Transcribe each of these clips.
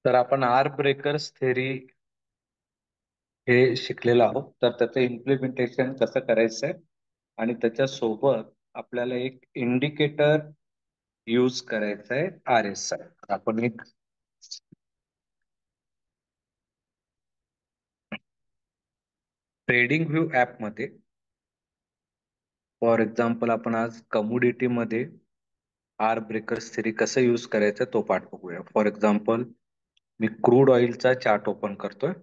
तर आपण R breakers theory हे शिकलेलो आहोत. तर त्याचं इम्प्लिमेंटेशन कसं करायचंय आणि त्याच्या सोबत आपल्याला एक इंडिकेटर यूज करायचं आहे RSI. आपण एक ट्रेडिंग व्ह्यू ऍप मध्ये फॉर एक्झाम्पल आपण आज कमोडिटी मध्ये आर ब्रेकर्स थेरी कसं यूज करायचं तो पाठ बघूया. फॉर एक्झाम्पल मी क्रूड ऑइलचा चार्ट ओपन करतोय.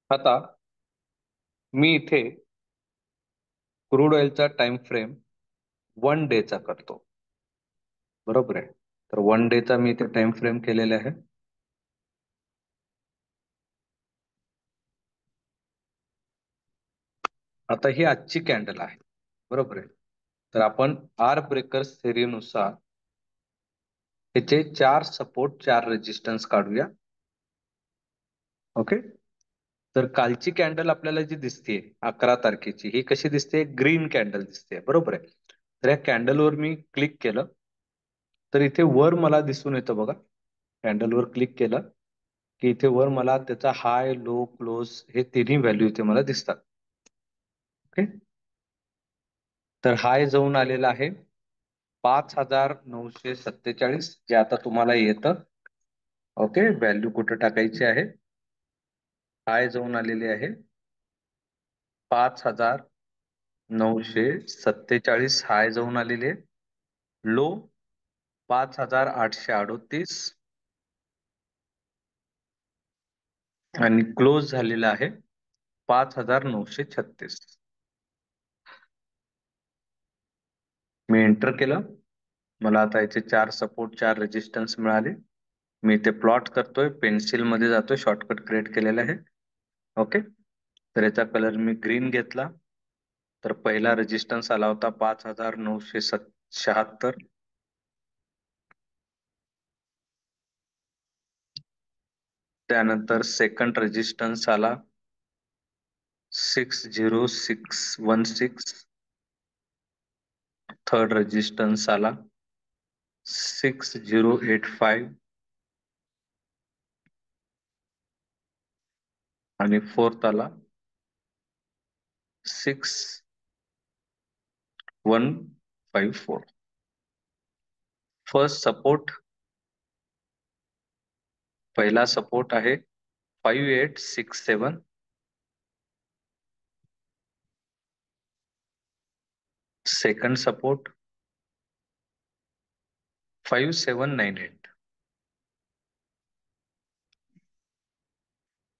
आता मी इथे क्रूड ऑइलचा टाइम फ्रेम 1 डे चा करतो. बरोबर आहे. तर 1 डे चा मी इथे टाइम फ्रेम केलेला आहे. आता ही आजची कॅन्डल आहे. बरोबर आहे. तर आपण आर ब्रेकर्स थेरीनुसार त्याचे 4 सपोर्ट 4 रेजिस्टन्स काढूया. ओके. तर कालची कॅन्डल आपल्याला जी दिसते 11 तारखेची, ही कशी दिसते? ग्रीन कॅन्डल दिसते. बरोबर आहे. तर या कॅन्डलवर मी क्लिक केलं तर इथे वर मला दिसून येतं बघा. कॅन्डलवर क्लिक केलं की इथे वर मला त्याचा हाय, लो, क्लोज हे तिन्ही व्हॅल्यू इथे मला दिसतात. ओके. तर हाय जाऊन आलेला आहे 5,947, जे आता तुम्हाला येतं. ओके. व्हॅल्यू कुठं टाकायची आहे? हाय जाऊन आलेली आहे 5,947 हाय जाऊन आलेली आहे. लो 5,838 आणि क्लोज झालेला आहे 5,936. मी एंटर केलं. मला आता याचे 4 सपोर्ट 4 रेजिस्टन्स मिळाले. मी इथे प्लॉट करतोय, पेन्सिल मध्ये जातोय, शॉर्टकट क्रिएट केलेला आहे. ओके. तर याचा कलर मी ग्रीन घेतला. तर पहिला रेजिस्टन्स आला होता 5,976. त्यानंतर सेकंड रेजिस्टन्स आला 60616. थर्ड रेजिस्टन्स आला 6085 आणि फोर्थ आला 6154. फर्स्ट सपोर्ट, पहिला सपोर्ट आहे 5867. Second support 5798.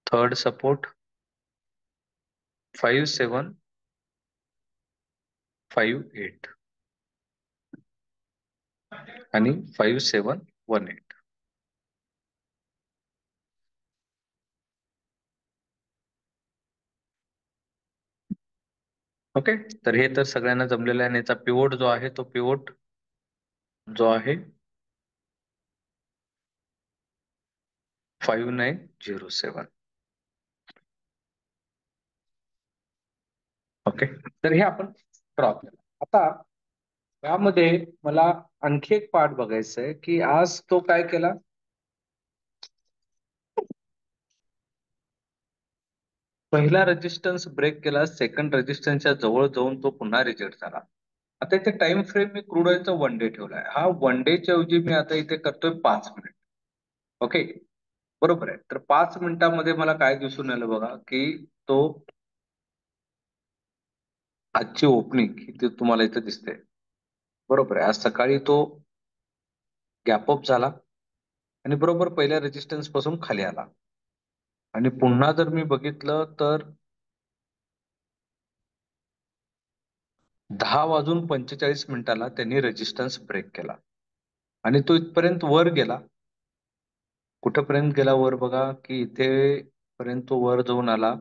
थर्ड सपोर्ट 5758 आणि 5718. ओके. तर हे तर सगळ्यांना जमलेलं आहे. आणि याचा पिवोट जो आहे तो पिवोट जो आहे 5907. ओके. तर हे आपण ड्रॉ केलं. आता यामध्ये मला आणखी एक पार्ट बघायचा आहे की आज तो काय केला. पहिला रेजिस्टन्स ब्रेक केला, सेकंड रेजिस्टन्सच्या जवळ जाऊन तो पुन्हा रिजेक्ट झाला. आता इथे टाइम फ्रेम मी क्रूड ऑइलचा 1 डे ठेवलाय. हा 1 डेच्या ऐवजी मी आता इथे करतोय 5 मिनिट. ओके. बरोबर आहे. तर 5 मिनिटामध्ये मला काय दिसून आलं बघा की तो आजची ओपनिंग इथे तुम्हाला इथे दिसते. बरोबर आहे. आज सकाळी तो गॅप अप झाला आणि बरोबर पहिल्या रेजिस्टन्स पासून खाली आला. आणि पुन्हा जर मी बघितलं तर 10:45 त्यांनी रेजिस्टन्स ब्रेक केला आणि तो इथपर्यंत वर गेला. कुठेपर्यंत गेला वर बघा की इथे पर्यंत तो वर जाऊन आला.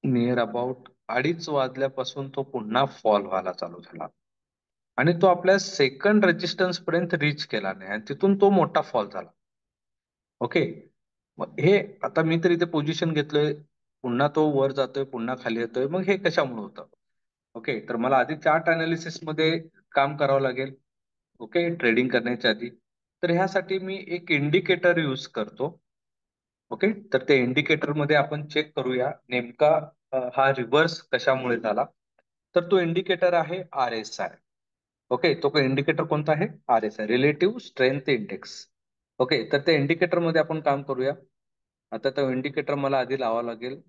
नियर अबाउट 2:30 वाजल्यापासून तो पुन्हा फॉल व्हायला चालू झाला. आणि तो आपल्या सेकंड रेजिस्टन्स पर्यंत रीच केला नाही आणि तिथून तो मोठा फॉल झाला. ओके. मग हे आता मी तर इथे पोझिशन घेतलोय, पुन्हा तो वर जातोय, पुन्हा खाली येतोय, मग हे कशामुळे होतं? ओके, तर मला आधी चार्ट अनालिसिस मध्ये काम करावं लागेल. ओके, ट्रेडिंग करण्याच्या आधी. तर ह्यासाठी मी एक इंडिकेटर यूज करतो. ओके, तर ते इंडिकेटर मध्ये आपण चेक करूया नेमका हा रिव्हर्स कशामुळे झाला. तर तो इंडिकेटर आहे RSI. ओके, तो इंडिकेटर कोणता आहे? RSI, relative strength index. Okay, तर त्या इंडिकेटर मध्ये आपण काम करूया. आता तो इंडिकेटर मला आधी लावावा लागेल.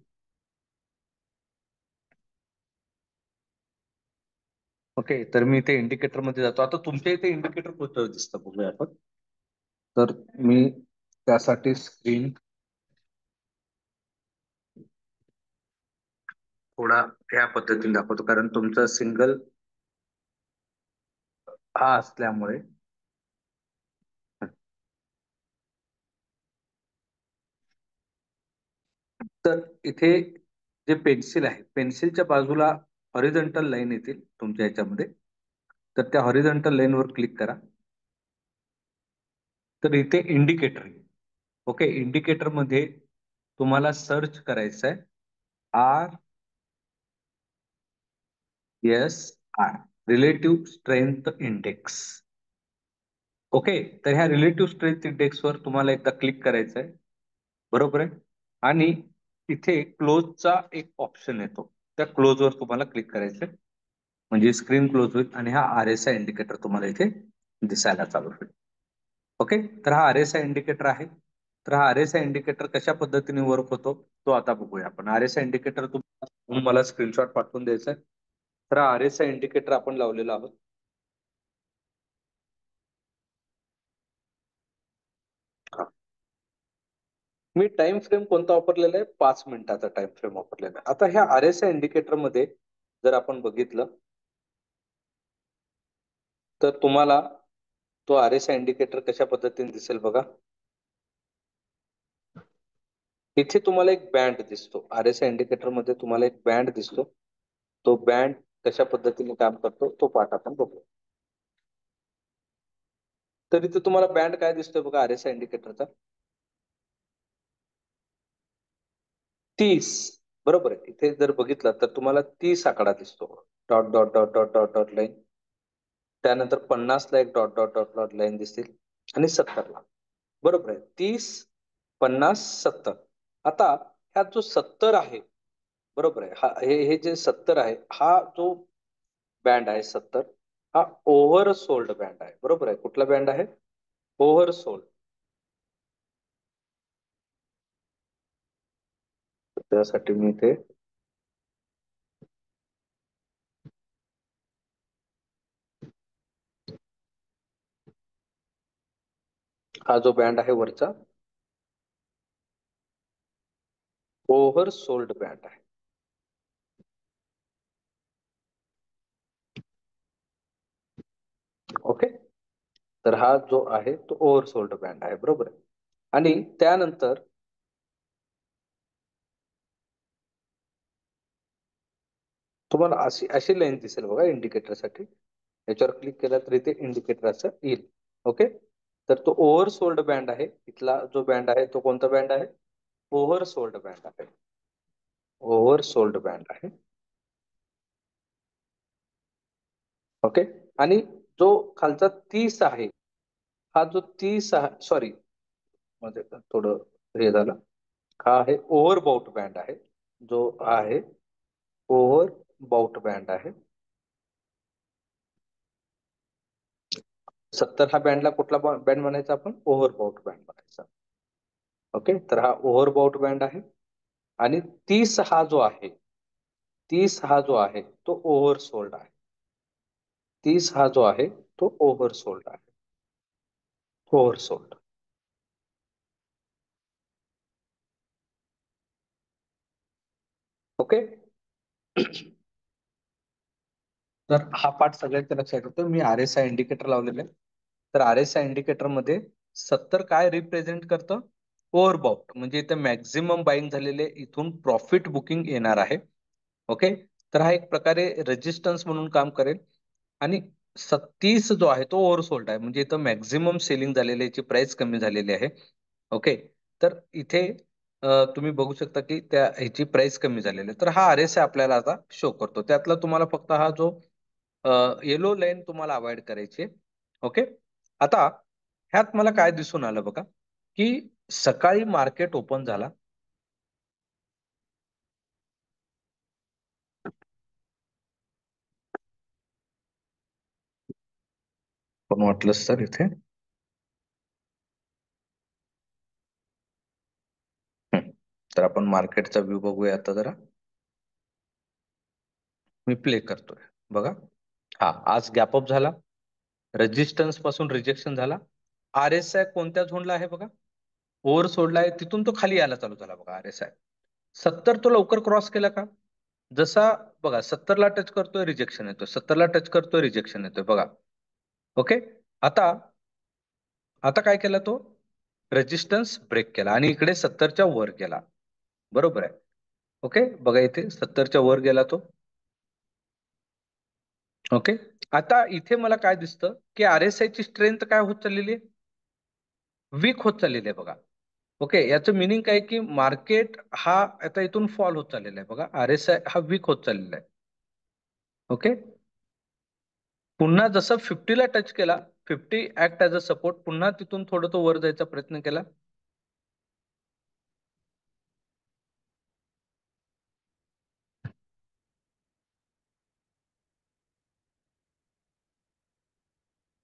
ओके, तर मी ते इंडिकेटर मध्ये जातो. आता तुमच्या इथे इंडिकेटर कुठं दिसतं बघूया आपण. तर मी त्यासाठी स्क्रीन थोडा ह्या पद्धतीने दाखवतो, कारण तुमचं सिंगल हा असल्यामुळे. तर इथे जे पेन्सिल आहे, पेन्सिलच्या बाजूला हॉरिझॉन्टल लाईन येतील तुमच्या ह्याच्यामध्ये. तर त्या हॉरिझॉन्टल लाईनवर क्लिक करा. तर इथे इंडिकेटर आहे. ओके, इंडिकेटर मध्ये तुम्हाला सर्च करायचं आहे RSI, relative strength index. Okay, तर ह्या रिलेटिव्ह स्ट्रेंथ इंडेक्सवर तुम्हाला एकदा क्लिक करायचं आहे. बरोबर आहे. आणि इथे क्लोजचा एक ऑप्शन येतो, त्या क्लोजवर तुम्हाला क्लिक करायचं आहे. म्हणजे स्क्रीन क्लोज होईल आणि हा RSI इंडिकेटर तुम्हाला इथे दिसायला चालू होईल. ओके, तर हा RSI इंडिकेटर आहे. तर हा RSI इंडिकेटर कशा पद्धतीने वर्क होतो तो आता बघूया आपण. RSI इंडिकेटर तुम्हाला मला स्क्रीनशॉट पाठवून द्यायचा आहे. तर हा RSI इंडिकेटर आपण लावलेला आहोत. हा. मी टाइम फ्रेम कोणता वापरलेला आहे? 5 मिनिटाचा टाइम फ्रेम वापरलेला आहे. आता ह्या RSI इंडिकेटर मध्ये जर आपण बघितलं तर तुम्हाला तो RSI इंडिकेटर कशा पद्धतीने दिसेल बघा. इथे तुम्हाला एक बँड दिसतो. RSI इंडिकेटर मध्ये तुम्हाला एक बँड दिसतो. तो बँड कशा पद्धतीने काम करतो तो पाठ आपण बघू. तर इथे तुम्हाला बँड काय दिसतोय बघा RSI इंडिकेटरचा? 30. बरोबर आहे. इथे जर बघितलं तर तुम्हाला 30 आकडा दिसतो. Dot dot dot dot dot dot line. त्यानंतर 50 ला एक dot dot dot dot line दिसतील आणि 70 ला. बरोबर आहे. 30, 50, 70. आता ह्या जो 70 आहे, बरोबर आहे, हा हे जे 70 आहे, हा जो बँड आहे 70, हा ओव्हरसोल्ड बँड आहे. बरोबर आहे. कुठला बँड आहे? ओव्हरसोल्ड. त्यासाठी मी इथे हा जो बँड आहे वरचा, ओव्हरसोल्ड बँड आहे. ओके, तर हा जो आहे तो ओव्हरसोल्ड बँड आहे. बरोबर आहे. आणि त्यानंतर तुम्हाला अशी अशी लाईन दिसेल बघा इंडिकेटरसाठी. याच्यावर क्लिक केला तर इथे इंडिकेटर असं येईल. ओके, तर तो ओव्हरसोल्ड बँड आहे. इथला जो बँड आहे तो कोणता बँड आहे? ओव्हरसोल्ड बँड आहे. ओव्हरसोल्ड बँड आहे. ओके, आणि जो खालचा 30 आहे, हा जो 30 आहे, सॉरी, मध्ये थोडं हे झालं, हा आहे ओव्हरबाउट बँड आहे. जो आहे ओव्हरबाउट बँड आहे. 70 हा बँडला कुठला बँड म्हणायचा आपण? ओव्हरबाउट बँड म्हणायचा. ओके, तर हा ओव्हरबाउट बँड आहे. आणि 30 हा जो आहे, 30 हा जो आहे तो ओव्हरसोल्ड आहे. 30 हा जो आहे तो ओव्हरसोल्ड आहे. ओव्हरसोल्ड. ओके. तर हा पार्ट सगळ्यांच्या लक्षात येतो. मी RSI इंडिकेटर लावलेलं आहे. तर RSI इंडिकेटर मध्ये 70 काय रिप्रेझेंट करतं? ओव्हरबाउट. म्हणजे इथे मॅक्झिमम बाईंग झालेले, इथून प्रॉफिट बुकिंग येणार आहे. ओके, तर हा एक प्रकारे रेजिस्टन्स म्हणून काम करेल. आणि 30 जो आहे तो ओव्हरसोल्ड आहे, म्हणजे इथं मॅक्झिमम सेलिंग झालेली आहे, याची प्राइस कमी झालेली आहे. ओके. तर इथे तुम्ही बघू शकता की त्या ह्याची प्राइस कमी झालेली आहे. तर हा आरएसआय आपल्याला आता शो करतो. त्यातला तुम्हाला फक्त हा जो येलो लाईन तुम्हाला अवॉइड करायची आहे. ओके. आता ह्यात मला काय दिसून आलं बघा, की सकाळी मार्केट ओपन झाला. पण वाटलं सर इथे हं. तर आपण मार्केटचा व्ह्यू बघूया आता जरा. मी प्ले करतोय बघा. हा, आज गॅप अप झाला, रेजिस्टन्स पासून रिजेक्शन झाला. आरएसआय कोणत्या झोनला आहे बघा, ओव्हर सोडला आहे, तिथून तो खाली यायला चालू झाला बघा. आरएसआय 70 तो लवकर क्रॉस केला का, जसा बघा 70 ला टच करतोय रिजेक्शन येतोय, 70 ला टच करतोय रिजेक्शन येतोय बघा. ओके. आता आता काय केला तो, रेजिस्टन्स ब्रेक केला आणि इकडे 70च्या वर गेला. बरोबर आहे. ओके. बघा इथे 70च्या वर गेला तो. ओके. आता इथे मला काय दिसतं की आरएसआय ची स्ट्रेंथ काय होत चाललेली आहे, वीक होत चाललेली आहे बघा. ओके. याचं मिनिंग काय की मार्केट हा आता इथून फॉल होत चाललेला आहे बघा, आरएसआय हा वीक होत चाललेला आहे. ओके. पुन्हा जसं 50 ला टच केला, 50 ऍक्ट ऍज अ सपोर्ट, पुन्हा तिथून थोडं तो वर जायचा प्रयत्न केला.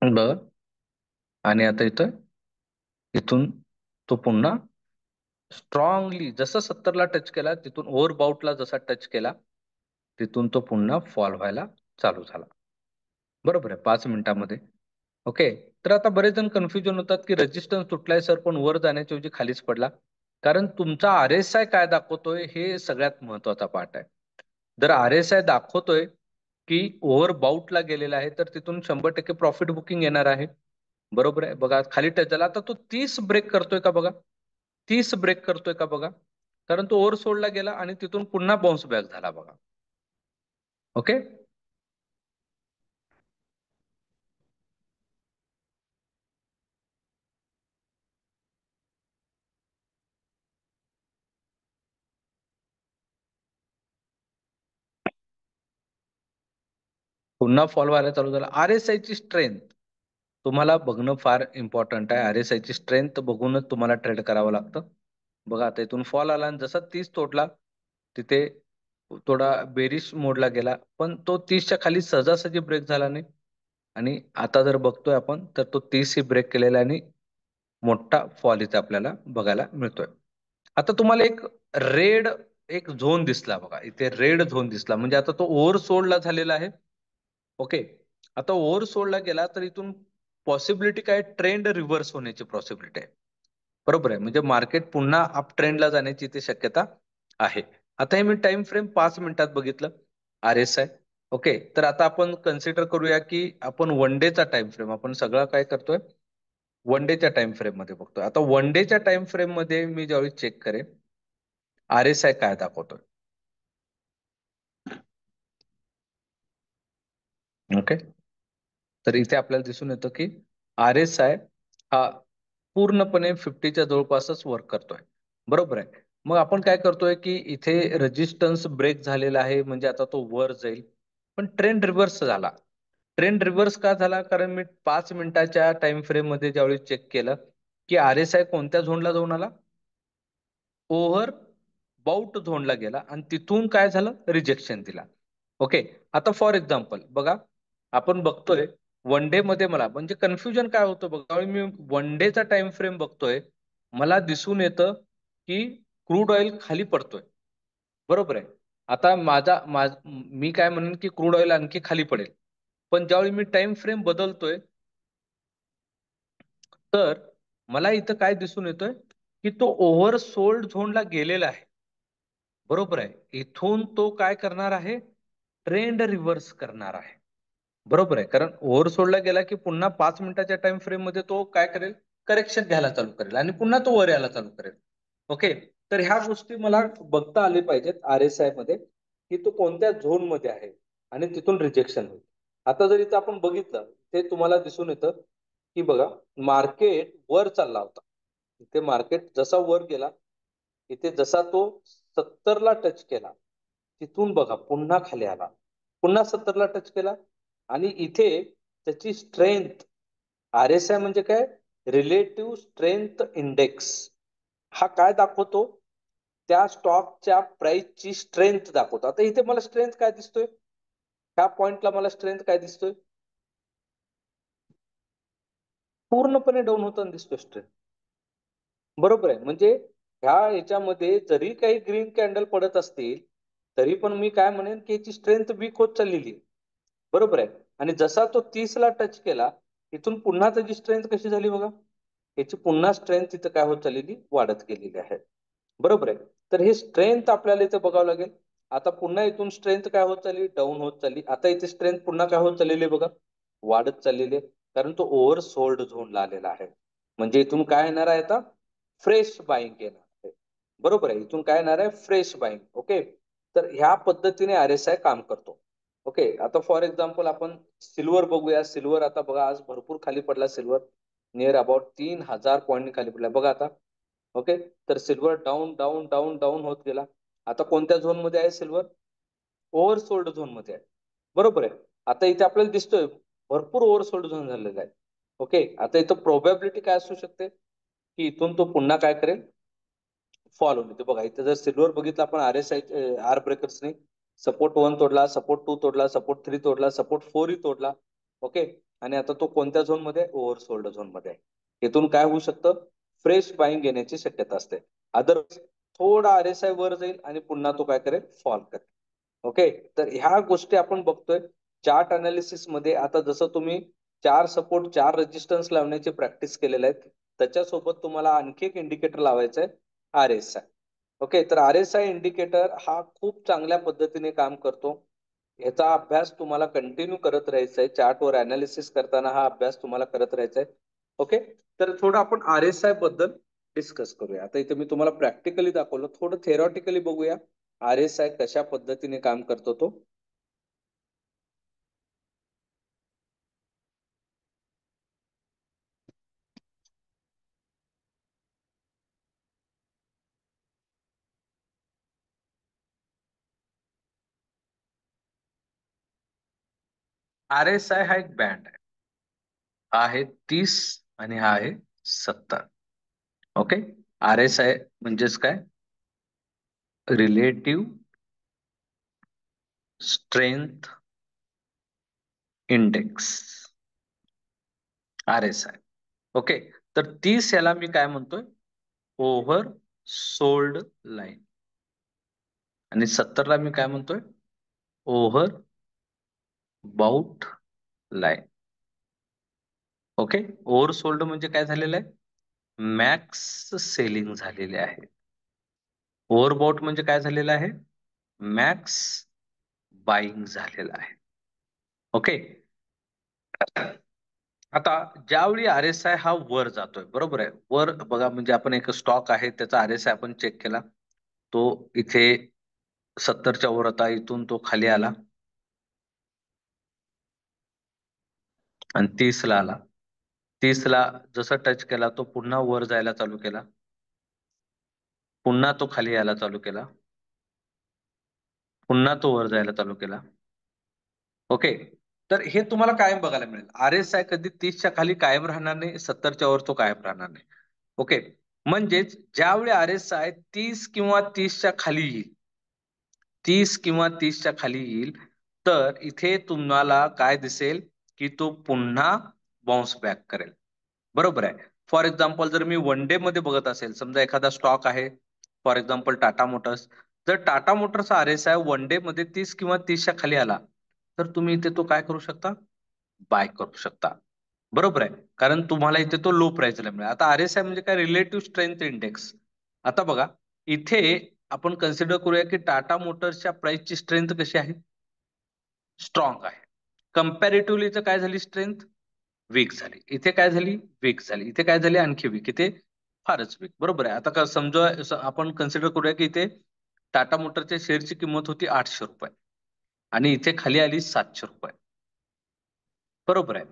बघा. आणि आता इथं इथून तो पुन्हा स्ट्रॉंगली जसं 70 ला टच केला, तिथून ओव्हर बाउटला जसा टच केला, तिथून तो पुन्हा फॉल व्हायला चालू झाला. बरोबर आहे, 5 मिनिटामध्ये. ओके. तर आता बरेच जण कन्फ्युजन होतात की रेजिस्टन्स तुटलाय सर, पण वर जाण्याच्या ऐवजी खालीच पडला. कारण तुमचा आरएसआय काय दाखवतोय हे सगळ्यात महत्वाचा पार्ट आहे. जर आरएसआय दाखवतोय की ओव्हर बाउटला गेलेला आहे, तर तिथून 100% प्रॉफिट बुकिंग येणार आहे. बरोबर आहे. बघा खाली टच झाला, आता तो 30 ब्रेक करतोय का बघा, 30 ब्रेक करतोय का बघा, कारण तो ओव्हर सोडला गेला आणि तिथून पुन्हा बाउन्स बॅक झाला बघा. ओके. पुन्हा फॉल व्हायला चालू झाला. आरएसआय ची स्ट्रेंथ तुम्हाला बघणं फार इम्पॉर्टंट आहे. आरएसआय ची स्ट्रेंथ बघूनच तुम्हाला ट्रेड करावं लागतं. बघा आता इथून फॉल आला आणि जसा 30 तोडला, तिथे थोडा बेरिश मोडला गेला, पण तो 30च्या खाली सहजासहजी ब्रेक झाला नाही. आणि आता जर बघतोय आपण, तर तो 30 ही ब्रेक केलेला आहे आणि मोठा फॉल इथे आपल्याला बघायला मिळतोय. आता तुम्हाला रेड एक झोन दिसला बघा, इथे रेड झोन दिसला, म्हणजे आता तो ओव्हर सोल्डला झालेला आहे. ओके. आता ओव्हर सोल्डला गेला तर इथून पॉसिबिलिटी काय, ट्रेंड रिव्हर्स होण्याची पॉसिबिलिटी आहे. बरोबर आहे, म्हणजे मार्केट पुन्हा अप ट्रेंडला जाण्याची इथे शक्यता आहे. आता हे मी टाइम फ्रेम 5 मिनिटात बघितलं आरएसआय. ओके. तर आता आपण कन्सिडर करूया की आपण वन डेचा टाइम फ्रेम, आपण सगळं काय करतोय वन डेच्या टाइम फ्रेम मध्ये बघतोय. आता वन डेच्या टाइम फ्रेम मध्ये मी ज्यावेळी चेक करेन आरएसआय काय दाखवतोय. ओके. तर इथे आपल्याला दिसून येतं की आरएसआय हा पूर्णपणे 50च्या जवळपासच वर्क करतोय. बरोबर आहे. मग आपण काय करतोय की इथे रेजिस्टन्स ब्रेक झालेला आहे, म्हणजे आता तो वर जाईल, पण ट्रेंड रिव्हर्स झाला. ट्रेंड रिव्हर्स का झाला, कारण मी 5 मिनिटाच्या टाइम फ्रेम मध्ये ज्यावेळी चेक केलं की आरएसआय कोणत्या झोनला जाऊन आला, ओव्हर बाउट झोनला गेला आणि तिथून काय झालं, रिजेक्शन दिला. ओके. आता फॉर एक्झाम्पल बघा, आपण बघतोय वन डे मध्ये, मला म्हणजे कन्फ्युजन काय होतं बघा, त्यावेळी मी वन डेचा टाइम फ्रेम बघतोय, मला दिसून येतं की क्रूड ऑइल खाली पडतोय. बरोबर आहे. आता मी काय म्हणेन की क्रूड ऑइल आणखी खाली पडेल, पण ज्यावेळी मी टाइम फ्रेम बदलतोय, तर मला इथं काय दिसून येतोय की तो ओव्हर सोल्ड झोनला गेलेला आहे. बरोबर आहे. इथून तो काय करणार आहे, ट्रेंड रिव्हर्स करणार आहे. बरोबर आहे, कारण ओव्हर सोडला गेला की पुन्हा 5 मिनिटाच्या टाइम फ्रेम मध्ये तो काय करेल, करेक्शन घ्यायला चालू करेल आणि पुन्हा तो वर यायला चालू करेल. ओके. तर ह्या गोष्टी मला बघता आले पाहिजेत आरएसआय मध्ये, की तो कोणत्या झोन मध्ये आहे आणि तिथून रिजेक्शन होईल. आता जर इथं आपण बघितलं, ते तुम्हाला दिसून येतं की बघा, मार्केट वर चालला होता. इथे मार्केट जसा वर गेला, इथे जसा तो 70ला टच केला, तिथून बघा पुन्हा खाली आला, पुन्हा 70ला टच केला, आणि इथे त्याची स्ट्रेंथ, RSI म्हणजे काय, रिलेटिव्ह स्ट्रेंथ इंडेक्स, हा काय दाखवतो, त्या स्टॉकच्या प्राइसची स्ट्रेंथ दाखवतो. आता इथे मला स्ट्रेंथ काय दिसतोय, ह्या पॉइंटला मला स्ट्रेंथ काय दिसतोय, पूर्णपणे डाऊन होताना दिसतोय स्ट्रेंथ. बरोबर आहे. म्हणजे ह्या याच्यामध्ये जरी काही ग्रीन कॅन्डल पडत असतील, तरी पण मी काय म्हणेन की याची स्ट्रेंथ वीक होत चाललेली आहे. बरोबर आहे. आणि जसा तो 30ला टच केला, इथून पुन्हा त्याची स्ट्रेंथ कशी झाली बघा, याची पुन्हा स्ट्रेंथ इथं काय होत चाललेली, वाढत गेलेली आहे. बरोबर आहे. तर हे स्ट्रेंथ आपल्याला इथं बघावं लागेल. आता पुन्हा इथून स्ट्रेंथ काय होत चालली, डाऊन होत चालली. आता इथे स्ट्रेंथ पुन्हा काय होत चाललेली आहे बघा, वाढत चाललेली आहे. कारण तो ओव्हर सोल्ड झोनला आलेला आहे. म्हणजे इथून काय येणार आहे आता, फ्रेश बाईंग येणार आहे. बरोबर आहे. इथून काय येणार आहे, फ्रेश बाईंग. ओके. तर ह्या पद्धतीने RSI काम करतो. ओके. आता फॉर एक्झाम्पल आपण सिल्वर बघूया. सिल्वर आता बघा, आज भरपूर खाली पडला सिल्वर, नियर अबाउट 3000 पॉईंट खाली पडला बघा आता. ओके. तर silver down down down down होत गेला. आता कोणत्या झोन मध्ये आहे सिल्वर, ओव्हरसोल्ड झोन मध्ये आहे. बरोबर आहे. आता इथे आपल्याला दिसतोय भरपूर ओव्हरसोल्ड झोन झालेला आहे. ओके. आता इथं प्रोबॅबिलिटी काय असू शकते की इथून तो पुन्हा काय करेल, फॉल होईल. बघा इथे जर सिल्वर बघितलं आपण, RSI आर ब्रेकर्सने सपोर्ट 1 तोडला, सपोर्ट 2 तोडला, सपोर्ट 3 तोडला, सपोर्ट 4 ही तोडला. ओके. आणि आता तो कोणत्या झोन मध्ये, ओव्हरसोल्ड झोन मध्ये आहे. इथून काय होऊ शकतं, फ्रेश बाईंग येण्याची शक्यता असते. अदर थोडा RSI वर जाईल आणि पुन्हा तो काय करेल, फॉल करेल. ओके. तर ह्या गोष्टी आपण बघतोय चार्ट अनालिसिस मध्ये. आता जसं तुम्ही 4 सपोर्ट 4 रेजिस्टन्स लावण्याची प्रॅक्टिस केलेल्या आहेत, त्याच्यासोबत तुम्हाला आणखी एक इंडिकेटर लावायचं आहे, RSI. ओके. तर RSI इंडिकेटर हा खूप चांगल्या पद्धतीने काम करतो. ह्याचा अभ्यास तुम्हाला कंटिन्यू करत राहायचा आहे. चार्टवर अनालिसिस करताना हा अभ्यास तुम्हाला करत राहायचा आहे. ओके. तर थोडं आपण RSI बद्दल डिस्कस करूया. आता इथे मी तुम्हाला प्रॅक्टिकली दाखवलं, थोडं थेरॉटिकली बघूया RSI कशा पद्धतीने काम करतो तो. RSI हा एक बँड आहे, हा आहे 30 आणि हा आहे 70. ओके. RSI म्हणजेच काय, relative strength index, RSI. Okay. तर 30 याला मी काय म्हणतोय, ओव्हर सोल्ड लाईन, आणि 70ला मी काय म्हणतोय, overbought line. Okay. Oversold म्हणजे काय झालेलं आहे, मॅक्स सेलिंग झालेले आहे. ओव्हरबॉट म्हणजे काय झालेलं आहे, मॅक्स बाईंग झालेलं आहे. ओके. आता ज्यावेळी RSI हा वर जातोय, बरोबर आहे, वर बघा, म्हणजे आपण एक स्टॉक आहे त्याचा RSI आपण चेक केला, तो इथे 70च्या वर होता, इथून तो खाली आला आणि 30ला आला. 30ला जसं टच केला, तो पुन्हा वर जायला चालू केला, पुन्हा तो खाली यायला चालू केला, पुन्हा तो वर जायला चालू केला. ओके. तर हे तुम्हाला कायम बघायला मिळेल. RSI कधी 30च्या खाली कायम राहणार नाही, 70च्या वर तो कायम राहणार नाही. ओके. म्हणजेच ज्यावेळी RSI 30 किंवा 30च्या खाली येईल, 30 किंवा 30च्या खाली येईल, तर इथे तुम्हाला काय दिसेल की तो पुन्हा बाउन्स बॅक करेल. बरोबर आहे. फॉर एक्झाम्पल जर मी वन डे मध्ये बघत असेल, समजा एखादा स्टॉक आहे, फॉर एक्झाम्पल टाटा मोटर्स, जर टाटा मोटर्सचा RSI वन डे मध्ये 30 किंवा 30च्या खाली आला, तर तुम्ही इथे तो काय करू शकता, बाय करू शकता. बरोबर आहे. कारण तुम्हाला इथे तो लो प्राइसला मिळेल. आता RSI म्हणजे काय, रिलेटिव्ह स्ट्रेंथ इंडेक्स. आता बघा इथे आपण कन्सिडर करूया की टाटा मोटर्सच्या प्राइसची स्ट्रेंथ कशी आहे, स्ट्रॉंग आहे. कंपॅरेटिव्हली काय झाली स्ट्रेंथ, वीक झाली. इथे काय झाली, वीक झाली. इथे काय झाली, आणखी वीक. इथे फारच वीक. बरोबर आहे. आता समजा आपण कन्सिडर करूया की इथे टाटा मोटरच्या शेअरची किंमत होती 800 रुपये आणि इथे खाली आली 700 रुपये. बरोबर आहे.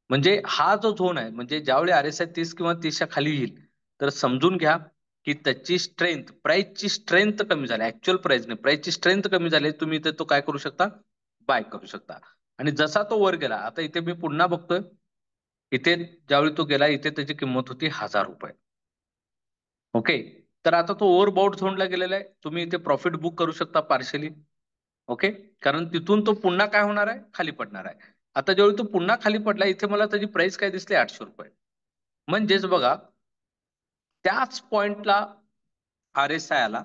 म्हणजे हा जो झोन आहे, म्हणजे ज्यावेळी RSI 30 किंवा 30च्या खाली येईल, तर समजून घ्या की त्याची स्ट्रेंथ, प्राइसची स्ट्रेंथ कमी झाली. ऍक्च्युअल प्राइस नाही, प्राइसची स्ट्रेंथ कमी झाली. तुम्ही इथे तो काय करू शकता, बाय करू शकता. आणि जसा तो वर गेला, आता इथे मी पुन्हा बघतोय, इथे ज्यावेळी तो गेला, इथे त्याची किंमत होती ₹1000. ओके. तर आता तो ओव्हरबाउट झोनला गेलेला आहे. तुम्ही इथे प्रॉफिट बुक करू शकता पार्शली. ओके. कारण तिथून तो पुन्हा काय होणार आहे, खाली पडणार आहे. आता ज्यावेळी तो पुन्हा खाली पडला, इथे मला त्याची प्राइस काय दिसली, ₹800. म्हणजेच बघा, त्याच पॉइंटला RSI आला,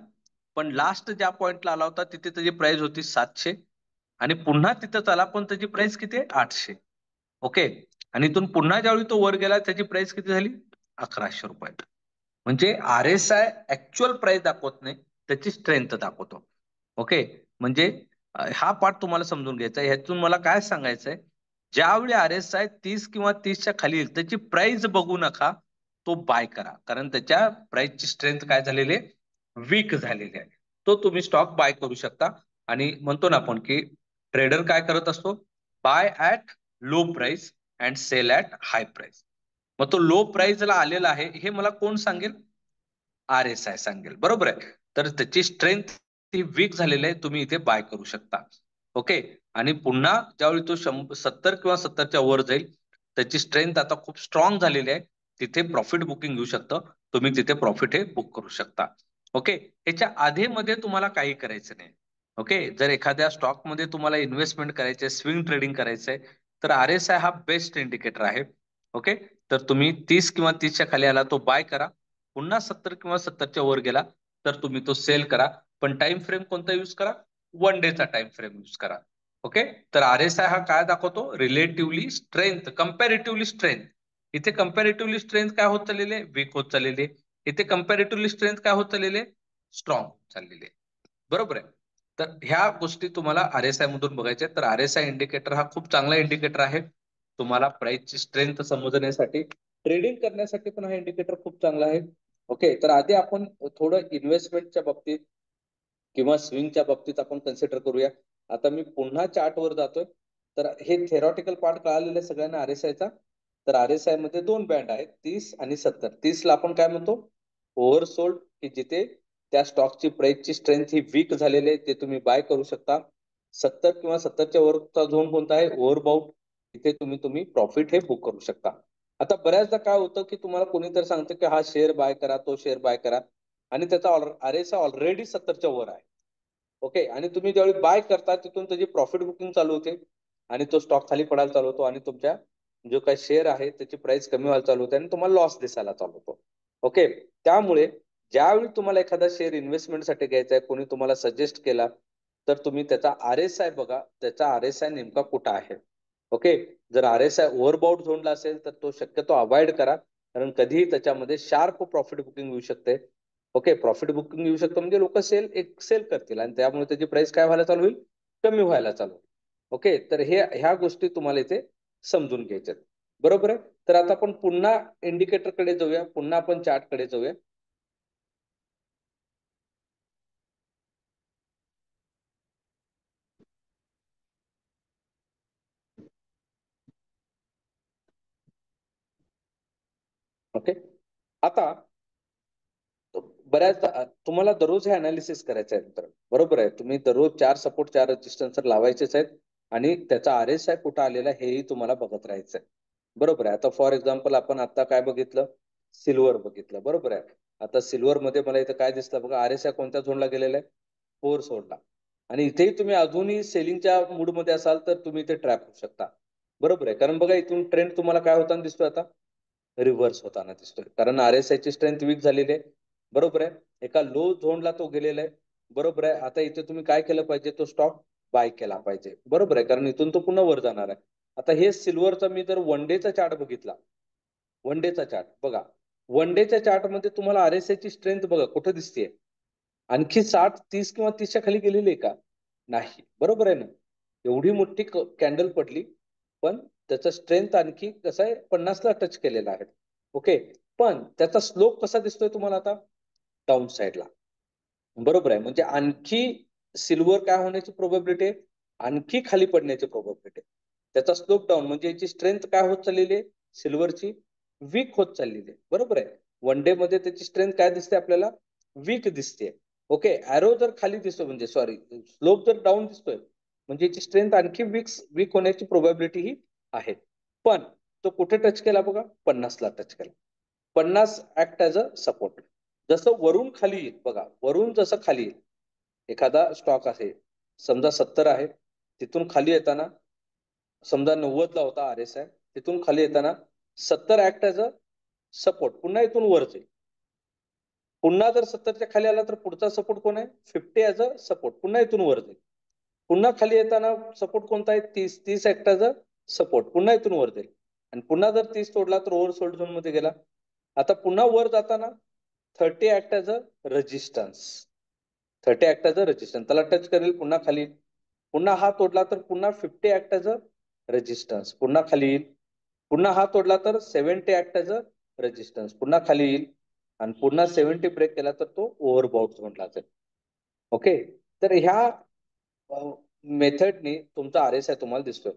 पण लास्ट ज्या पॉइंटला आला होता तिथे त्याची प्राइस होती 700, आणि पुन्हा तिथं आला पण त्याची प्राइस किती आहे, 800. ओके. आणि इथून पुन्हा ज्यावेळी तो वर गेला, त्याची प्राइस किती झाली, ₹1100. म्हणजे RSI ऍक्च्युअल प्राइस दाखवत नाही, त्याची स्ट्रेंथ दाखवतो. ओके. म्हणजे हा पार्ट तुम्हाला समजून घ्यायचा आहे. ह्यातून मला काय सांगायचंय, ज्यावेळी RSI 30 किंवा 30च्या खाली येईल, त्याची प्राइस बघू नका, तो बाय करा. कारण त्याच्या प्राइसची स्ट्रेंथ काय झालेली आहे, वीक झालेली आहे. तो तुम्ही स्टॉक बाय करू शकता. आणि म्हणतो ना आपण की ट्रेडर काय करत असतो, buy at low price and sell at high price. मग तो लो प्राइसला आलेला आहे हे मला कोण सांगेल, RSI सांगेल. बरोबर आहे. तर त्याची स्ट्रेंथ ती वीक झालेली आहे, तुम्ही इथे बाय करू शकता. ओके. आणि पुन्हा ज्यावेळी तो 70 किंवा 70च्या वर जाईल, त्याची स्ट्रेंथ आता खूप स्ट्रॉंग झालेली आहे, तिथे प्रॉफिट बुकिंग घेऊ शकतं. तुम्ही तिथे प्रॉफिट हे बुक करू शकता. ओके. याच्या आधी मध्ये तुम्हाला काही करायचं नाही. ओके. जर एखाद्या स्टॉक मध्ये तुम्हाला इन्व्हेस्टमेंट करायचे, स्विंग ट्रेडिंग करायचंय, तर RSI हा बेस्ट इंडिकेटर आहे. ओके. तर तुम्ही 30 किंवा 30च्या खाली आला, तो बाय करा. पुन्हा 70 किंवा 70च्या वर गेला, तर तुम्ही तो सेल करा. पण टाइम फ्रेम कोणता युज करा, 1 डेचा टाइम फ्रेम युज करा. ओके. तर RSI हा काय दाखवतो, रिलेटिव्हली स्ट्रेंथ, कम्पॅरेटिव्हली स्ट्रेंथ. इथे कम्पॅरेटिव्हली स्ट्रेंथ काय होत चाललेली आहे, वीक होत चाललेली आहे. इथे कम्पॅरेटिव्हली स्ट्रेंथ काय होत चाललेली आहे, स्ट्रॉंग चाललेली आहे. बरोबर आहे. तर ह्या गोष्टी तुम्हाला RSI मधून बघायच्या. तर RSI इंडिकेटर हा खूप चांगला इंडिकेटर आहे तुम्हाला प्राइसची स्ट्रेंथ समजण्यासाठी. ट्रेडिंग करण्यासाठी पण हा इंडिकेटर खूप चांगला आहे. ओके. तर आधी आपण थोडं इन्व्हेस्टमेंटच्या बाबतीत किंवा स्विंगच्या बाबतीत आपण कन्सिडर करूया. आता मी पुन्हा चार्ट वर जातोय. तर हे थेरॉटिकल पार्ट कळालेलं आहे सगळ्यांना RSIचा. तर RSI मध्ये दोन बँड आहेत, 30 आणि 70. 30 ला आपण काय म्हणतो, ओव्हरसोल्ड, की जिथे त्या स्टॉकची प्राइसची स्ट्रेंथ ही वीक झालेली आहे, ते तुम्ही बाय करू शकता. 70 किंवा 70च्या वरचा झोन कोणता आहे, ओव्हरबाउट, तिथे तुम्ही तुम्ही प्रॉफिट हे बुक करू शकता. आता बऱ्याचदा काय होतं की तुम्हाला कोणीतरी सांगतं की हा शेअर बाय करा, तो शेअर बाय करा, आणि त्याचा RSI ऑलरेडी 70च्या वर आहे. ओके. आणि तुम्ही ज्यावेळी बाय करता, तिथून त्याची प्रॉफिट बुकिंग चालू होते, आणि तो स्टॉक खाली पडायला चालू होतो, आणि तुमच्या जो काही शेअर आहे त्याची प्राइस कमी व्हायला चालू होते, आणि तुम्हाला लॉस दिसायला चालू होतो. ओके. त्यामुळे ज्यावेळी तुम्हाला एखादा शेअर इन्व्हेस्टमेंटसाठी घ्यायचा आहे, कोणी तुम्हाला सजेस्ट केला, तर तुम्ही त्याचा RSI बघा, त्याचा RSI नेमका कुठं आहे. ओके. जर RSI ओव्हरबाउट झोनला असेल, तर तो शक्यतो अवॉइड करा, कारण कधीही त्याच्यामध्ये शार्प प्रॉफिट बुकिंग होऊ शकते. ओके. प्रॉफिट बुकिंग येऊ शकतं म्हणजे लोक सेल करतील, आणि त्यामुळे त्याची प्राइस काय व्हायला चालू होईल, कमी व्हायला चालू होईल. ओके. तर ह्या गोष्टी तुम्हाला इथे समजून घ्यायच्यात. बरोबर आहे. तर आता आपण पुन्हा इंडिकेटर कडे जाऊया, पुन्हा आपण चार्ट कडे जाऊया. ओके. आता बऱ्याचदा तुम्हाला दररोज हे अनालिसिस करायचं आहे मित्र. बरोबर आहे. तुम्ही दररोज 4 सपोर्ट, 4 रेजिस्टन्स लावायचेच आहेत, आणि त्याचा RSI कुठं आलेला आहे हेही तुम्हाला बघत राहायचं आहे. बरोबर आहे. आता फॉर एक्झाम्पल आपण आता काय बघितलं, सिल्वर बघितलं. बरोबर आहे. आता सिल्वर मध्ये मला इथं काय दिसतं बघा, RSI कोणत्या झोनला गेलेला आहे, 4 सोडला. आणि इथेही तुम्ही अजूनही सेलिंगच्या मूडमध्ये असाल, तर तुम्ही इथे ट्रॅप होऊ शकता. बरोबर आहे. कारण बघा, इथून ट्रेंड तुम्हाला काय होताना दिसतोय, आता रिव्हर्स होताना दिसतोय, कारण RSI ची स्ट्रेंथ वीक झालेली आहे. बरोबर आहे. एका लो झोनला तो गेलेला आहे. बरोबर आहे. आता इथे तुम्ही काय केलं पाहिजे, तो स्टॉक बाय केला पाहिजे. बरोबर आहे. कारण इथून तो पुन्हा वर जाणार आहे. आता हे सिल्वरचा मी जर वन डेचा चार्ट बघितला, वन डेचा चार्ट बघा, वन डेच्या चार्ट मध्ये तुम्हाला RSI ची स्ट्रेंथ बघा कुठं दिसतेय, आणखी 60, 30 किंवा 30च्या खाली गेलेली आहे का, नाही. बरोबर आहे ना. एवढी मोठी कॅन्डल पडली, पण त्याचा स्ट्रेंथ आणखी कसं आहे, 50ला टच केलेला आहे. ओके. पण त्याचा स्लोप कसा दिसतोय तुम्हाला आता, डाऊन साईडला. बरोबर आहे. म्हणजे आणखी सिल्वर काय होण्याची प्रोबॅबिलिटी आहे, आणखी खाली पडण्याची प्रोबॅबिलिटी आहे. त्याचा स्लोप डाऊन म्हणजे याची स्ट्रेंथ काय होत चाललेली आहे, सिल्वरची वीक होत चाललेली आहे. बरोबर आहे. वन डे मध्ये त्याची स्ट्रेंथ काय दिसते आपल्याला, वीक दिसते. ओके, ॲरो जर खाली दिसतो म्हणजे सॉरी स्लोप जर डाऊन दिसतोय म्हणजे याची स्ट्रेंथ आणखी वीक होण्याची प्रोबॅबिलिटी ही आहे. पण तो कुठे टच केला बघा, 50ला टच केला. 50 ऍक्ट ऍज अ सपोर्ट. जसं वरून खाली येईल बघा, वरून जसं खाली येईल एखादा स्टॉक आहे, समजा 70 आहे, तिथून खाली येताना समजा 90ला होता RSI, तिथून खाली येताना 70 ऍक्ट ऍज अ सपोर्ट, पुन्हा इथून वर जाईल. पुन्हा जर 70च्या खाली आला तर पुढचा सपोर्ट कोण आहे, 50 ऍज अ सपोर्ट, पुन्हा इथून वर जाईल. पुन्हा खाली येताना सपोर्ट कोणता आहे, 30 ऍक्ट ऍज अ सपोर्ट, पुन्हा इथून वर जाईल. आणि पुन्हा जर 30 तोडला तर ओव्हरसोल्ड झोन मध्ये गेला. आता पुन्हा वर जाताना 30 act as a resistance, 30 act as a resistance, त्याला टच करेल, पुन्हा खाली. पुन्हा हा तोडला तर पुन्हा 50 ऍक्ट ऍज अ रेजिस्टन्स, पुन्हा खाली येईल. पुन्हा हा तोडला तर 70 ऍक्ट ऍज अ रेजिस्टन्स, पुन्हा खाली येईल. आणि पुन्हा 70 ब्रेक केला तर तो ओव्हरबॉउट झोनला जाईल. ओके, तर ह्या मेथडने तुमचा RSI तुम्हाला दिसतोय.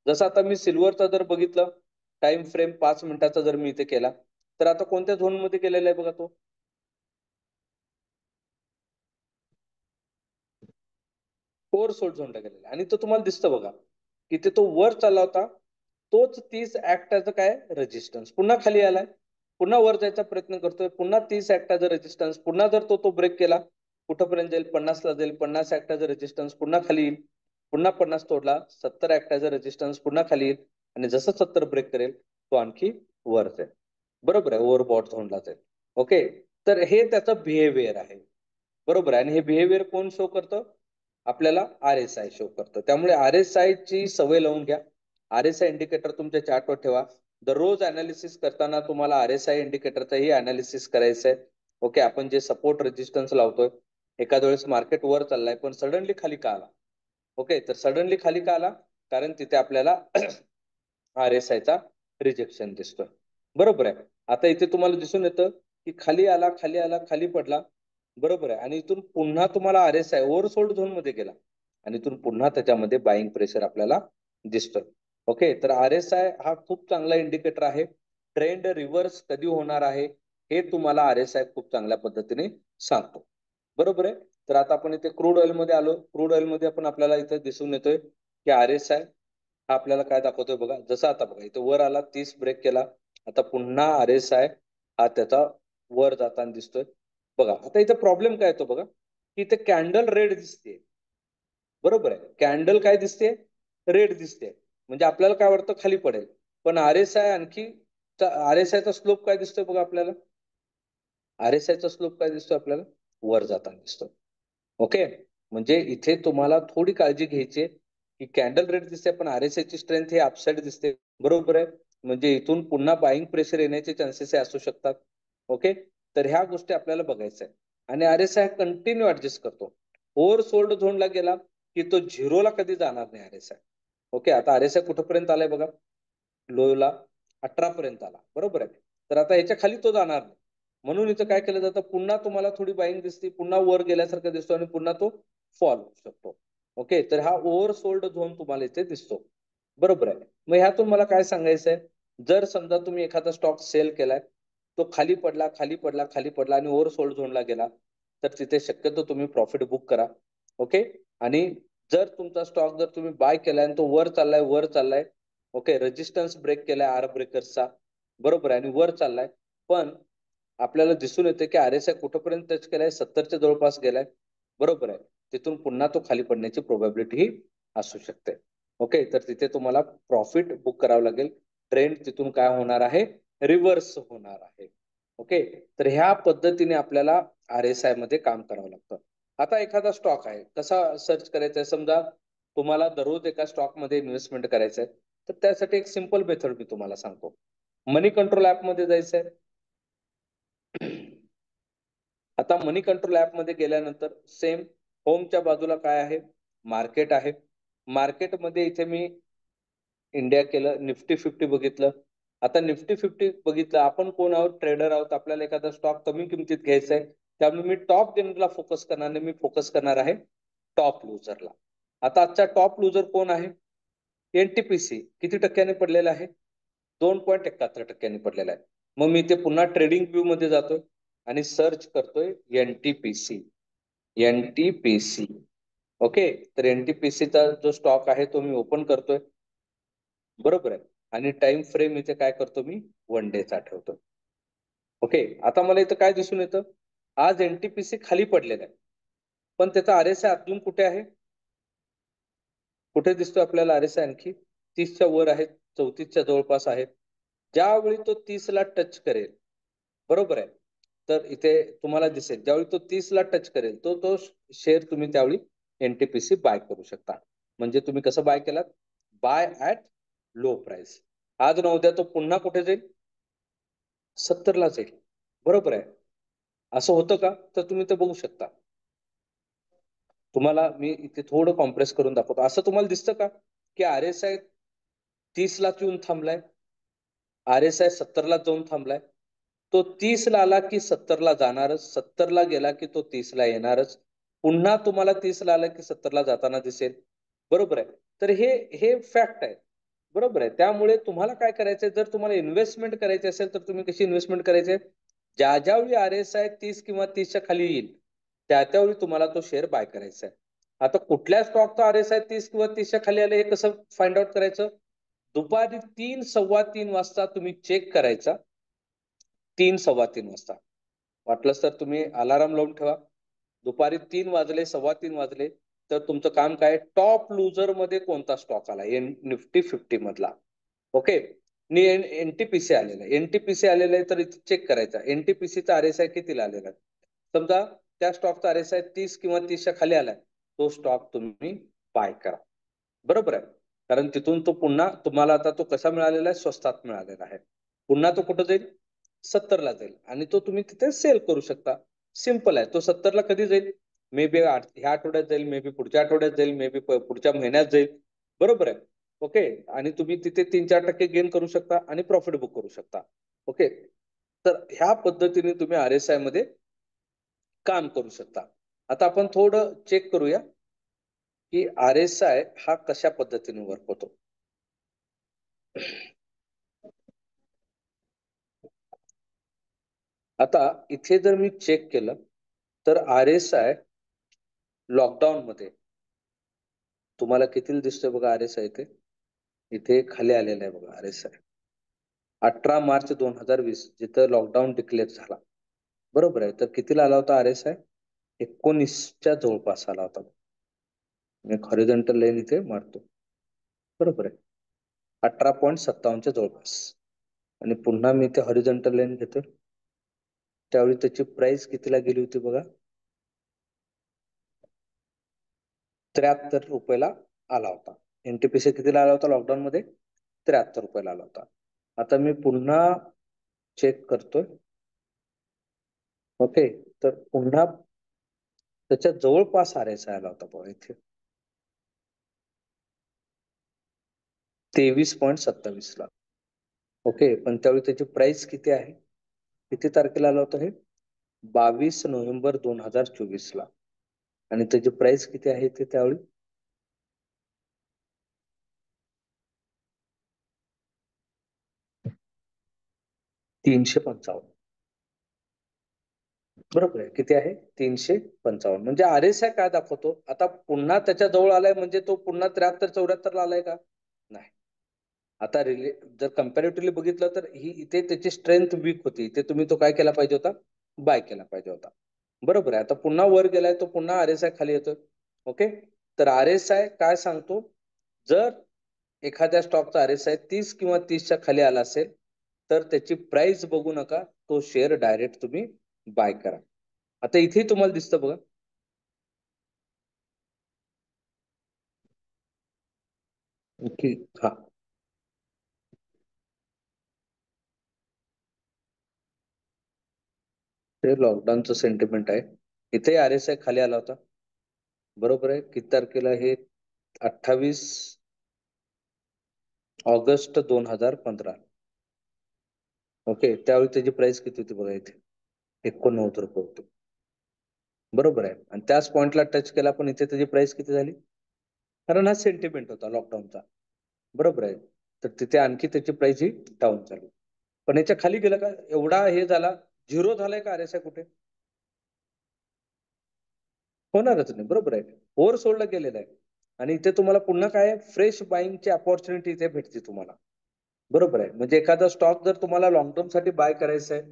जसं आता मी सिल्वरचा जर बघितलं, टाइम फ्रेम 5 मिनिटाचा जर मी इथे केला, तर आता कोणत्या झोन मध्ये गेलेला आहे बघा, तो ओव्हरसोल्ड झोनला गेलेला आहे. आणि तो तुम्हाला दिसतं बघा, इथे तो वर चालला होता, तोच 30 ऍक्ट ऍज काय रेजिस्टन्स, पुन्हा खाली आलाय, पुन्हा वर जायचा प्रयत्न करतोय, पुन्हा 30 ऍक्ट ऍज रेजिस्टन्स, पुन्हा जर तो ब्रेक केला कुठपर्यंत जाईल, 50ला जाईल, 50 ऍक्ट ऍज रेजिस्टन्स, पुन्हा खाली येईल. पुन्हा 50 तोडला, 70 ऍक्ट ऍज रेजिस्टन्स, पुन्हा खाली येईल. आणि जसं 70 ब्रेक करेल तो आणखी वर जाईल. बरोबर आहे, ओव्हरबॉट झोनला जाईल. ओके, तर हे त्याचं बिहेवियर आहे. बरोबर आहे. आणि हे बिहेवियर कोण शो करतं, आपल्याला RSI शो करतं. त्यामुळे RSI ची सवय लावून घ्या. RSI इंडिकेटर तुमच्या चार्टवर ठेवा. दररोज अनालिसिस करताना तुम्हाला RSI इंडिकेटरचंही अनालिसिस करायचं आहे. ओके, आपण जे सपोर्ट रेजिस्टन्स लावतोय, एखाद्या वेळेस मार्केट वर चाललाय पण सडनली खाली का आला. ओके, तर सडनली खाली का आला, कारण तिथे आपल्याला RSI चा रिजेक्शन दिसतोय. बरोबर आहे. आता इथे तुम्हाला दिसून येतं की खाली आला, खाली आला, खाली पडला. बरोबर आहे. आणि इथून पुन्हा तुम्हाला RSI ओव्हरसोल्ड झोन मध्ये गेला आणि इथून पुन्हा त्याच्यामध्ये बाईंग प्रेशर आपल्याला दिसतोय. ओके, तर RSI हा खूप चांगला इंडिकेटर आहे. ट्रेंड रिव्हर्स कधी होणार आहे हे तुम्हाला RSI खूप चांगल्या पद्धतीने सांगतो. बरोबर आहे. तर आता आपण इथे क्रूड ऑइल मध्ये आलो. क्रूड ऑइल मध्ये आपण आपल्याला इथे दिसून येतोय की RSI हा आपल्याला काय दाखवतोय बघा. जसं आता बघा इथे वर आला, 30 ब्रेक केला, आता पुन्हा RSI हा त्याचा वर जाताना दिसतोय. बघा आता इथे प्रॉब्लेम काय येतो बघा, की इथे कॅन्डल रेड दिसते. बरोबर आहे, कॅन्डल काय दिसते, रेड दिसते. म्हणजे आपल्याला काय वाटतं खाली पडेल, पण RSI आणखी RSI चा स्लोप काय दिसतोय बघा आपल्याला, RSI चा स्लोप काय दिसतोय आपल्याला, वर जाताना दिसतोय. ओके, म्हणजे इथे तुम्हाला थोडी काळजी घ्यायची आहे की कॅन्डल रेड दिसते पण RSI ची स्ट्रेंथ हे अपसाइड दिसते. बरोबर आहे. म्हणजे इथून पुन्हा बाईंग प्रेशर येण्याचे चान्सेस असू शकतात. ओके, तर ह्या गोष्टी आपल्याला बघायच्या आहे. आणि RSI कंटिन्यू ऍडजस्ट करतो. ओव्हरसोल्ड झोनला गेला की तो झिरोला कधी जाणार नाही RSI. ओके, आता RSI कुठपर्यंत आलाय बघा, लोला 18 पर्यंत आला. बरोबर आहे. तर आता याच्या खाली तो जाणार नाही. म्हणून इथं काय केलं जातं, पुन्हा तुम्हाला थोडी बाईंग दिसते, पुन्हा वर गेल्यासारखं दिसतो आणि पुन्हा तो फॉल होऊ शकतो. ओके, तर हा ओव्हरसोल्ड झोन तुम्हाला इथे दिसतो. बरोबर आहे. मग ह्यातून मला काय सांगायचं आहे, जर समजा तुम्ही एखादा स्टॉक सेल केलाय, तो खाली पडला, खाली पडला, खाली पडला आणि ओव्हरसोल्ड झोनला गेला, तर तिथे शक्यतो तुम्ही प्रॉफिट बुक करा. ओके, आणि जर तुमचा स्टॉक जर तुम्ही बाय केलाय आणि तो वर चाललाय, ओके, रेजिस्टन्स ब्रेक केलाय आर ब्रेकर्सचा, बरोबर आहे, आणि वर चाललाय, पण आपल्याला दिसून येते की RSI कुठपर्यंत टच केलाय, 70च्या जवळपास गेलाय. बरोबर आहे. तिथून पुन्हा तो खाली पडण्याची प्रोबॅबिलिटी ही असू शकते. ओके, तर तिथे तुम्हाला प्रॉफिट बुक करावं लागेल. ट्रेंड तिथून काय होणार आहे, रिव्हर्स होणार आहे. ओके, तर ह्या पद्धतीने आपल्याला RSI मध्ये काम करावं लागतं. आता एखादा स्टॉक आहे, कसा सर्च करायचा आहे, समजा तुम्हाला दररोज एका स्टॉक मध्ये इन्व्हेस्टमेंट करायचं आहे, तर त्यासाठी एक सिंपल मेथड मी तुम्हाला सांगतो. मनी कंट्रोल ऍप मध्ये जायचंय. आता मनी कंट्रोल ऍप मध्ये गेल्यानंतर सेम होमच्या बाजूला काय आहे, मार्केट आहे. मार्केटमध्ये इथे मी इंडिया केलं, निफ्टी 50 बघितलं. आता निफ्टी 50 बघितलं, आपण कोण आहोत, ट्रेडर आहोत, आपल्याला एखादा स्टॉक कमी किमतीत घ्यायचा आहे. त्यामुळे मी टॉप गेनरला फोकस करणार नाही, मी फोकस करणार आहे टॉप लुजरला. आता आजचा टॉप लुजर कोण आहे, एनटीपीसी किती टक्क्याने पडलेला आहे? 2.71% पडलेला आहे. मग मी ते पुन्हा ट्रेडिंग व्यू मध्ये जातोय आणि सर्च करतोय एनटीपीसी. NTPC okay. तर एनटीपीसीचा जो स्टॉक आहे तो मी ओपन करतोय. बरोबर आहे. आणि टाइम फ्रेम इथे काय करतो मी 1 डेचा ठेवतो. ओके. आता मला इथं काय दिसून येतं? आज एनटीपीसी खाली पडलेला आहे. पण त्याचा आरएसआय अजून कुठे आहे? कुठे दिसतो आपल्याला आरएसआय आणखी? 30च्या वर आहे, 34च्या जवळपास आहे. ज्यावेळी तो 30ला टच करेल, बरोबर आहे. तर इथे तुम्हाला दिसेल ज्यावेळी तो 30ला टच करेल तो तो शेअर तुम्ही त्यावेळी एनटीपीसी बाय करू शकता. म्हणजे तुम्ही कसं बाय केलात? Buy at low price. आज न उद्या तो पुन्हा कुठे जाईल? 70ला जाईल. बरोबर आहे. असं होतं का? तर तुम्ही ते बघू शकता. तुम्हाला मी इथे थोडं कॉम्प्रेस करून दाखवतो. असं तुम्हाला दिसतं का की आरएसआय 30ला येऊन थांबलाय, आरएसआय 70ला जाऊन थांबलाय? तो 30ला आला की 70ला जाणारच, 70ला गेला की तो 30ला येणारच, पुन्हा तुम्हाला 30ला आला की 70ला जाताना दिसेल. बरोबर आहे. तर हे फॅक्ट आहे. बरोबर आहे. त्यामुळे तुम्हाला काय करायचंय, जर तुम्हाला इन्व्हेस्टमेंट करायची असेल तर तुम्ही कशी इन्व्हेस्टमेंट करायची? ज्या ज्यावेळी आरएसआय 30 किंवा 30च्या खाली येईल त्या त्यावेळी तुम्हाला तो शेअर बाय करायचा आहे. आता कुठल्या स्टॉकचा आरएसआय 30 किंवा 30च्या खाली आले हे कसं फाइंड आउट करायचं? दुपारी 3 सव्वा 3 वाजता तुम्ही चेक करायचा. 3 सव्वा 3 वाजता. वाटलंच तर तुम्ही अलार्म लावून ठेवा. दुपारी 3 वाजले, सव्वा 3 वाजले तर तुमचं काम काय? टॉप लुजर मध्ये कोणता स्टॉक आला निफ्टी 50 मधला. ओके. एनटीपीसी आलेला आहे. एनटीपीसी आलेला आहे तर इथे चेक करायचा. एनटीपीसीचा आरएसआय कितीला आलेला आहे? समजा त्या स्टॉकचा आरएसआय 30 किंवा 30च्या खाली आलाय, तो स्टॉक तुम्ही बाय करा. बरोबर आहे. कारण तिथून तो पुन्हा तुम्हाला आता तो कसा मिळालेला आहे? स्वस्तात मिळालेला आहे. पुन्हा तो कुठं जाईल? 70ला जाईल आणि तो तुम्ही तिथे सेल करू शकता. सिंपल आहे. तो 70ला कधी जाईल? मे बी ह्या आठवड्यात जाईल, मे बी पुढच्या आठवड्यात जाईल, मे बी पुढच्या महिन्यात जाईल. बरोबर आहे. ओके. आणि तुम्ही तिथे 3-4% गेन करू शकता आणि प्रॉफिट बुक करू शकता. ओके. तर ह्या पद्धतीने तुम्ही आरएसआय मध्ये काम करू शकता. आता आपण थोडं चेक करूया की आरएसआय हा कशा पद्धतीने वर्क होतो. आता इथे जर मी चेक केलं तर आरएसआय लॉकडाऊन मध्ये तुम्हाला किती दिसतोय बघा आरएसआय इथे. इथे खाली आलेला आहे बघा आरएसआय. 18 मार्च 2020 जिथं लॉकडाऊन डिक्लेअर झाला. बरोबर आहे. तर कितीला आला होता आरएसआय? 19च्या जवळपास आला होता. मी हॉरिझॉन्टल लाईन इथे मारतो. बरोबर आहे. 18.57च्या जवळपास. आणि पुन्हा मी इथे हॉरिझॉन्टल लाईन घेतो. त्यावेळी त्याची प्राइस कितीला गेली होती बघा? 73 रुपयाला आला होता. एनटीपीसी कितीला आला होता लॉकडाऊन मध्ये? 73 रुपयाला आला होता. आता मी पुन्हा चेक करतोय. ओके. तर पुन्हा त्याच्या जवळपास आरएसआय आला होता बघा इथे. 23.27 ला. ओके. पण त्यावेळी त्याची प्राइस किती आहे? किती तारखेला आला होता हे? 22 नोव्हेंबर 2024 ला. आणि त्याची प्राइस किती आहे ते त्यावेळी? 355. बरोबर आहे. किती आहे? 355. म्हणजे आरएसआय काय दाखवतो? आता पुन्हा त्याच्या जवळ आलाय म्हणजे तो पुन्हा 73-74 ला आलाय का? नाही. आता जर कम्पॅरेटिव्हली बघितलं तर ही इथे त्याची स्ट्रेंथ वीक होती. इथे तुम्ही तो काय केला पाहिजे होता? बाय केला पाहिजे होता. बरोबर आहे. आता पुन्हा वर गेलाय तो पुन्हा आरएसआय खाली येतोय. ओके. तर आरएसआय काय सांगतो? जर एखाद्या स्टॉकचा आरएसआय 30 किंवा 30च्या खाली आला असेल तर त्याची प्राइस बघू नका. तो शेअर डायरेक्ट तुम्ही बाय करा. आता इथे तुम्हाला दिसतं बघा. ओके. हा. ते लॉकडाऊनचं सेंटिमेंट आहे. इथे आरएसआय खाली आला होता. बरोबर आहे. किती तारखेला हे? 28 ऑगस्ट 2015. ओके. त्यावेळी त्याची प्राइस किती होती बघा इथे? 89 रुपये होती. बरोबर आहे. आणि त्याच पॉइंटला टच केला पण इथे त्याची प्राइस किती झाली? कारण हा सेंटिमेंट होता लॉकडाऊनचा. बरोबर आहे. तर तिथे आणखी त्याची प्राइस ही डाऊन झाली. पण याच्या खाली गेलं का एवढा हे झाला, झिरो झालाय का RSI कुठे? होणारच नाही. बरोबर आहे. ओव्हर सोल्डला गेलेला आहे. आणि इथे तुम्हाला पुन्हा काय फ्रेश बाईंगची अपॉर्च्युनिटी इथे भेटते तुम्हाला. बरोबर आहे. म्हणजे एखादा स्टॉक जर तुम्हाला लॉंग टर्म साठी बाय करायचा आहे,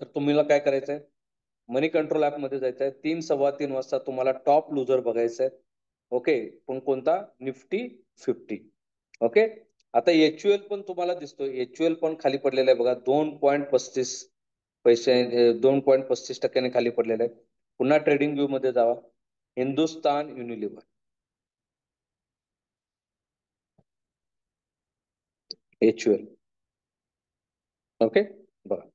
तर तुम्हाला काय करायचंय? मनी कंट्रोल ऍप मध्ये जायचंय. 3 3:15 वाजता तुम्हाला टॉप लुजर बघायचंय. ओके. पण कोणता? निफ्टी 50. ओके. आता HUL पण तुम्हाला दिसतोय. HUL पण खाली पडलेला आहे बघा. 2.35 पैसे 2.35% खाली पडलेला आहे. पुन्हा ट्रेडिंग व्यू मध्ये जावा. हिंदुस्तान युनिलिव्हर. HUL. ओके. बघा.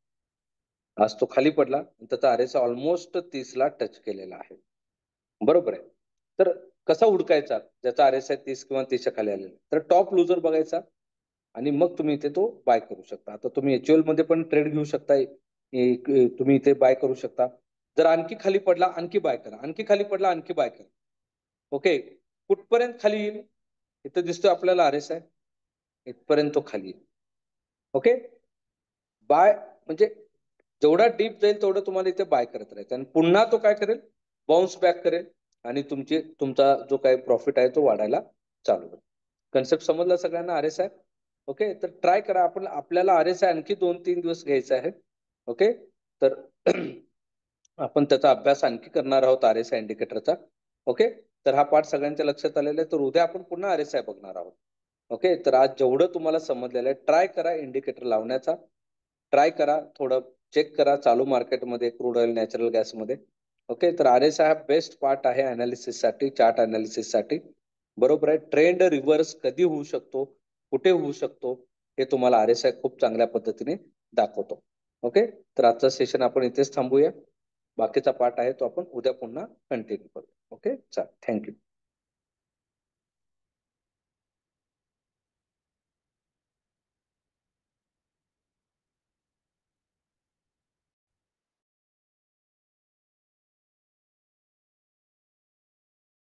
आज तो खाली पडला. त्याचा RSI ऑलमोस्ट 30ला टच केलेला आहे. बरोबर आहे. तर कसा हुडकायचा ज्याचा RSI 30 किंवा 30च्या खाली आलेला? तर टॉप लुजर बघायचा आणि मग तुम्ही इथे तो बाय करू शकता. आता तुम्ही HUL मध्ये पण ट्रेड घेऊ शकता. तुम्ही इथे बाय करू शकता. जर आणखी खाली पडला आणखी बाय करा. आणखी खाली पडला आणखी बाय करा. ओके. कुठपर्यंत खाली येईल? इथं दिसतोय आपल्याला RSI. इथपर्यंत तो खाली येईल. ओके. बाय म्हणजे जेवढा डीप जाईल तेवढं तुम्हाला इथे बाय करत राहायचं आणि पुन्हा तो काय करेल? बाउन्स बॅक करेल आणि तुमचा जो काही प्रॉफिट आहे तो वाढायला चालू होईल. कन्सेप्ट समजला सगळ्यांना RSI? ओके. तर ट्राय करा. आपल्याला RSI आणखी 2-3 दिवस घ्यायचा आहे. ओके. तर आपण त्याचा अभ्यास आणखी करणार आहोत RSI इंडिकेटरचा. ओके. तर हा पाठ सगळ्यांच्या लक्षात आलेला आहे. तर उद्या आपण पुन्हा RSI बघणार आहोत. ओके. तर आज जेवढं तुम्हाला समजलेलं आहे ट्राय करा इंडिकेटर लावण्याचा. ट्राय करा. थोडं चेक करा चालू मार्केटमध्ये क्रूड ऑइल, नॅचरल गॅसमध्ये. ओके. तर RSI हा बेस्ट पार्ट आहे अनालिसिससाठी, चार्ट अनालिसिससाठी. बरोबर आहे. ट्रेंड रिव्हर्स कधी होऊ शकतो, कुठे होऊ शकतो, हे तुम्हाला RSI खूप चांगल्या पद्धतीने दाखवतो. ओके. तर आजचं सेशन आपण इथेच थांबूया. बाकीचा पार्ट आहे तो आपण उद्या पुन्हा कंटिन्यू करू. ओके. चला. थँक्यू.